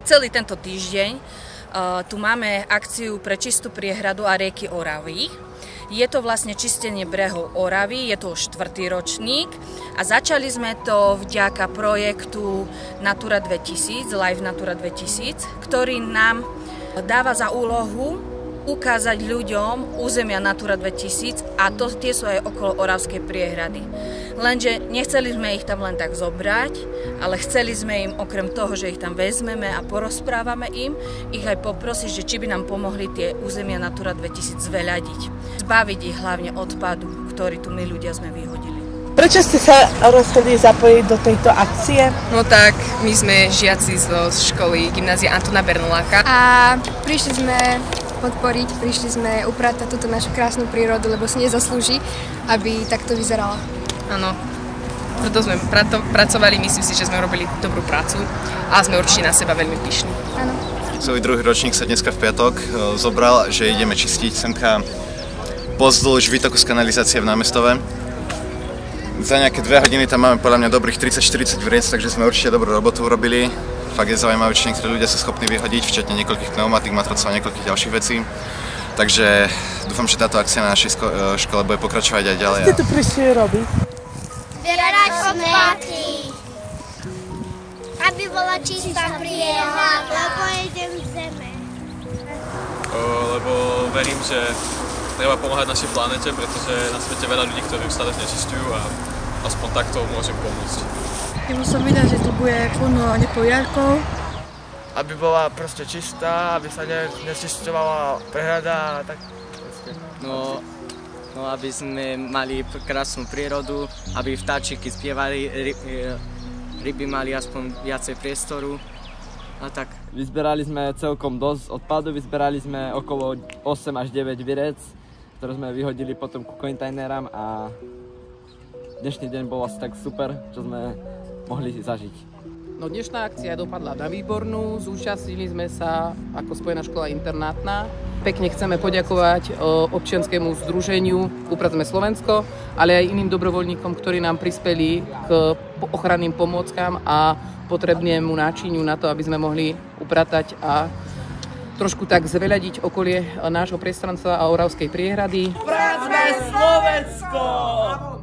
celý tento týždeň tu máme akciu pre čistú priehradu a rieky Oravy. Je to vlastne čistenie brehov Oravy, je to už 4. ročník a začali sme to vďaka projektu Natura 2000, Live Natura 2000, ktorý nám dáva za úlohu ukázať ľuďom územia Natura 2000 a tie sú aj okolo Oravskej priehrady. Lenže nechceli sme ich tam len tak zobrať, ale chceli sme im okrem toho, že ich tam vezmeme a porozprávame im, ich aj poprosiť, že či by nám pomohli tie územia Natura 2000 zveľadiť. Zbaviť ich hlavne odpadu, ktorý tu my ľudia sme vyhodili. Prečo ste sa rozhodli zapojiť do tejto akcie? No tak, my sme žiaci zo školy Gymnázia Antona Bernoláka. A prišli sme podporiť, prišli sme upratať túto našu krásnu prírodu, lebo si nezaslúži, aby takto vyzerala. Áno, preto sme pracovali, myslím si, že sme robili dobrú prácu a sme určite na seba veľmi pyšní. Áno. Celý druhý ročník sa dneska v piatok zobral, že ideme čistiť semka pozdĺž výtoku z kanalizácie v Námestove. Za nejaké 2 hodiny tam máme podľa mňa dobrých 30-40 vriec, takže sme určite dobrú robotu urobili. Fakt je zaujímavé, či niektorí ľudia sú schopní vyhodiť, včetne niekoľkých pneumatík, matracov a niekoľkých ďalších vecí. Takže dúfam, že táto akcia na našej škole bude pokračovať aj ďalej. Čo ste tu prišli robiť? Zbierať odpadky, aby bola čistá priehrada, lebo idem v zeme. Lebo verím, že treba pomáhať našej planete, pretože na svete veľa ľudí, ktorí ju stále znečisťujú a aspoň takto môžem pomôcť. Keby som videl, že tu bude plno neporiadkov. Aby bola proste čistá, aby sa nečisťovala prehrada a tak proste. No, aby sme mali krásnu prírodu, aby vtáčiky spievali, ryby mali aspoň viacej priestoru a tak. Vyzberali sme celkom dosť odpadu, vyzberali sme okolo 8 až 9 virec, ktoré sme vyhodili potom ku kontajnerom a dnešný deň bol asi tak super, čo sme mohli zažiť. No, dnešná akcia dopadla na výbornú, zúčastnili sme sa ako Spojená škola internátna. Pekne chceme poďakovať občianskému združeniu Upratme Slovensko, ale aj iným dobrovoľníkom, ktorí nám prispeli k ochranným pomôckam a potrebnému náčiniu na to, aby sme mohli upratať a trošku tak zveľadiť okolie nášho priestranstva a Oravskej priehrady. Upratme Slovensko!